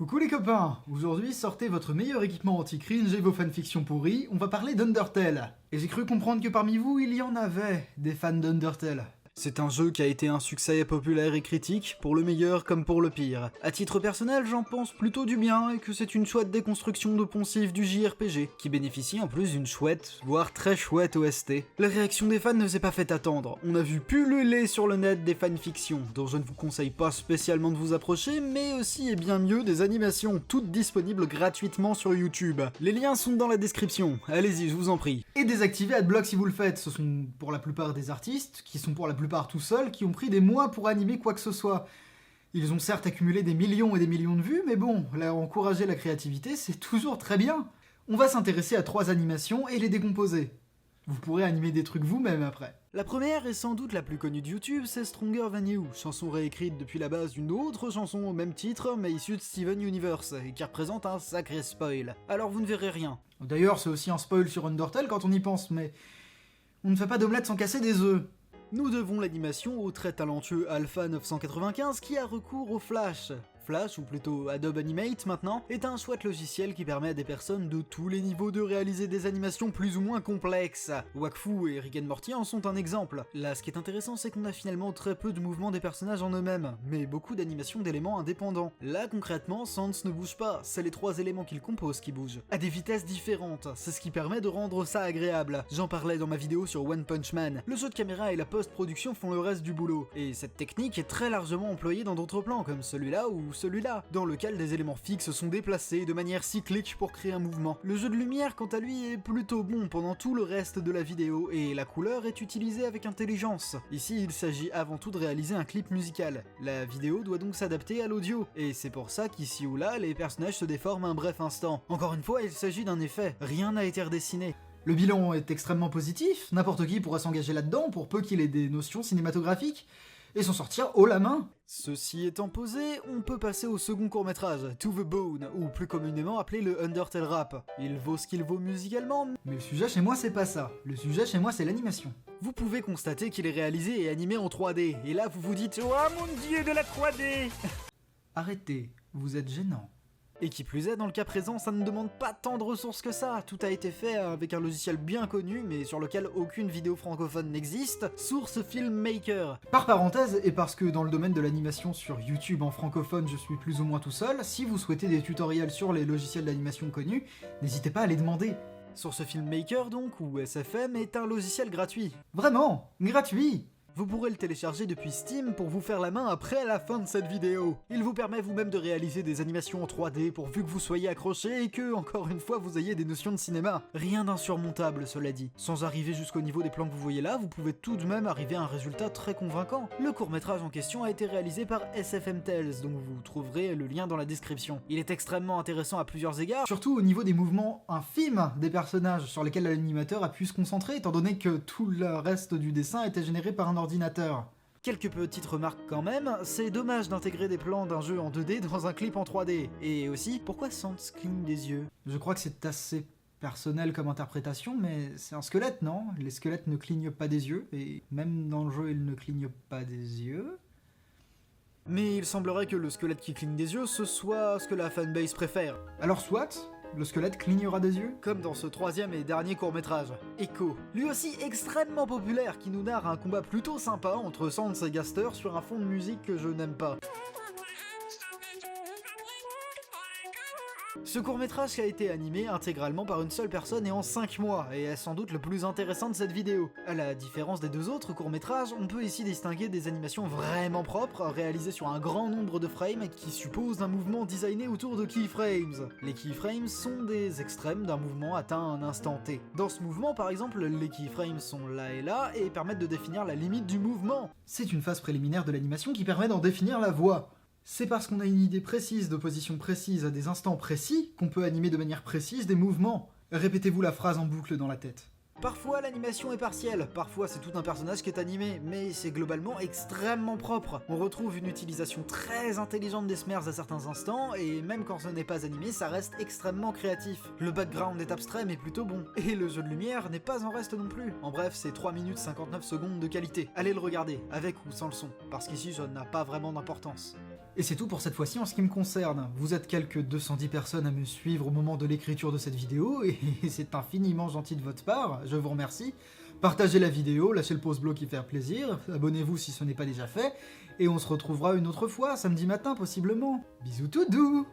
Coucou les copains, aujourd'hui sortez votre meilleur équipement anti-cringe et vos fanfictions pourries, on va parler d'Undertale. Et j'ai cru comprendre que parmi vous, il y en avait des fans d'Undertale. C'est un jeu qui a été un succès populaire et critique, pour le meilleur comme pour le pire. À titre personnel, j'en pense plutôt du bien et que c'est une chouette déconstruction de poncif du JRPG, qui bénéficie en plus d'une chouette, voire très chouette OST. La réaction des fans ne s'est pas fait attendre, on a vu pulluler sur le net des fanfictions, dont je ne vous conseille pas spécialement de vous approcher, mais aussi et bien mieux des animations, toutes disponibles gratuitement sur YouTube. Les liens sont dans la description, allez-y je vous en prie. Et désactivez Adblock si vous le faites, ce sont pour la plupart des artistes, qui sont pour la plupart tout seuls, qui ont pris des mois pour animer quoi que ce soit. Ils ont certes accumulé des millions et des millions de vues, mais bon, leur encourager la créativité, c'est toujours très bien. On va s'intéresser à 3 animations et les décomposer. Vous pourrez animer des trucs vous-même après. La première est sans doute la plus connue de YouTube, c'est Stronger Than You, chanson réécrite depuis la base d'une autre chanson au même titre, mais issue de Steven Universe, et qui représente un sacré spoil. Alors vous ne verrez rien. D'ailleurs, c'est aussi un spoil sur Undertale quand on y pense, mais on ne fait pas d'omelette sans casser des œufs. Nous devons l'animation au très talentueux Alpha 995 qui a recours au Flash. Flash, ou plutôt Adobe Animate maintenant, est un chouette logiciel qui permet à des personnes de tous les niveaux de réaliser des animations plus ou moins complexes. Wakfu et Rick and Morty en sont un exemple. Là, ce qui est intéressant, c'est qu'on a finalement très peu de mouvements des personnages en eux-mêmes, mais beaucoup d'animations d'éléments indépendants. Là, concrètement, Sans ne bouge pas, c'est les 3 éléments qu'il compose qui bougent, à des vitesses différentes, c'est ce qui permet de rendre ça agréable. J'en parlais dans ma vidéo sur One Punch Man. Le jeu de caméra et la post-production font le reste du boulot, et cette technique est très largement employée dans d'autres plans, comme celui-là ou celui-là, dans lequel des éléments fixes sont déplacés de manière cyclique pour créer un mouvement. Le jeu de lumière, quant à lui, est plutôt bon pendant tout le reste de la vidéo, et la couleur est utilisée avec intelligence. Ici, il s'agit avant tout de réaliser un clip musical. La vidéo doit donc s'adapter à l'audio, et c'est pour ça qu'ici ou là, les personnages se déforment un bref instant. Encore une fois, il s'agit d'un effet, rien n'a été redessiné. Le bilan est extrêmement positif, n'importe qui pourra s'engager là-dedans pour peu qu'il ait des notions cinématographiques, et s'en sortir haut la main. Ceci étant posé, on peut passer au second court-métrage, To the Bone, ou plus communément appelé le Undertale Rap. Il vaut ce qu'il vaut musicalement, mais le sujet chez moi c'est pas ça. Le sujet chez moi c'est l'animation. Vous pouvez constater qu'il est réalisé et animé en 3D, et là vous vous dites « Oh mon dieu de la 3D !» Arrêtez, vous êtes gênant. Et qui plus est, dans le cas présent, ça ne demande pas tant de ressources que ça, tout a été fait avec un logiciel bien connu, mais sur lequel aucune vidéo francophone n'existe, Source Filmmaker. Par parenthèse, et parce que dans le domaine de l'animation sur YouTube en francophone je suis plus ou moins tout seul, si vous souhaitez des tutoriels sur les logiciels d'animation connus, n'hésitez pas à les demander. Source Filmmaker donc, ou SFM, est un logiciel gratuit. Vraiment, gratuit! Vous pourrez le télécharger depuis Steam pour vous faire la main après la fin de cette vidéo. Il vous permet vous-même de réaliser des animations en 3D pourvu que vous soyez accroché et que, encore une fois, vous ayez des notions de cinéma. Rien d'insurmontable, cela dit. Sans arriver jusqu'au niveau des plans que vous voyez là, vous pouvez tout de même arriver à un résultat très convaincant. Le court-métrage en question a été réalisé par SFM Tales, donc vous trouverez le lien dans la description. Il est extrêmement intéressant à plusieurs égards, surtout au niveau des mouvements infimes des personnages sur lesquels l'animateur a pu se concentrer, étant donné que tout le reste du dessin était généré par un ordinateur. Quelques petites remarques quand même, c'est dommage d'intégrer des plans d'un jeu en 2D dans un clip en 3D. Et aussi, pourquoi Sans cligne des yeux? Je crois que c'est assez personnel comme interprétation, mais c'est un squelette, non? Les squelettes ne clignent pas des yeux, et même dans le jeu, ils ne clignent pas des yeux. Mais il semblerait que le squelette qui cligne des yeux, ce soit ce que la fanbase préfère. Alors soit, le squelette clignera des yeux, comme dans ce 3e et dernier court-métrage, Echo. Lui aussi extrêmement populaire, qui nous narre un combat plutôt sympa entre Sans et Gaster sur un fond de musique que je n'aime pas. Ce court-métrage a été animé intégralement par une seule personne et en 5 mois, et est sans doute le plus intéressant de cette vidéo. À la différence des 2 autres courts-métrages, on peut ici distinguer des animations vraiment propres, réalisées sur un grand nombre de frames qui supposent un mouvement designé autour de keyframes. Les keyframes sont des extrêmes d'un mouvement atteint à un instant T. Dans ce mouvement, par exemple, les keyframes sont là et permettent de définir la limite du mouvement. C'est une phase préliminaire de l'animation qui permet d'en définir la voie. C'est parce qu'on a une idée précise de position précise à des instants précis qu'on peut animer de manière précise des mouvements. Répétez-vous la phrase en boucle dans la tête. Parfois l'animation est partielle, parfois c'est tout un personnage qui est animé, mais c'est globalement extrêmement propre. On retrouve une utilisation très intelligente des smers à certains instants, et même quand ce n'est pas animé, ça reste extrêmement créatif. Le background est abstrait mais plutôt bon, et le jeu de lumière n'est pas en reste non plus. En bref, c'est 3 minutes 59 secondes de qualité. Allez le regarder, avec ou sans le son, parce qu'ici ça n'a pas vraiment d'importance. Et c'est tout pour cette fois-ci en ce qui me concerne. Vous êtes quelques 210 personnes à me suivre au moment de l'écriture de cette vidéo, et c'est infiniment gentil de votre part, je vous remercie. Partagez la vidéo, lâchez le pouce bleu qui fait plaisir, abonnez-vous si ce n'est pas déjà fait, et on se retrouvera une autre fois, samedi matin possiblement. Bisous tout doux!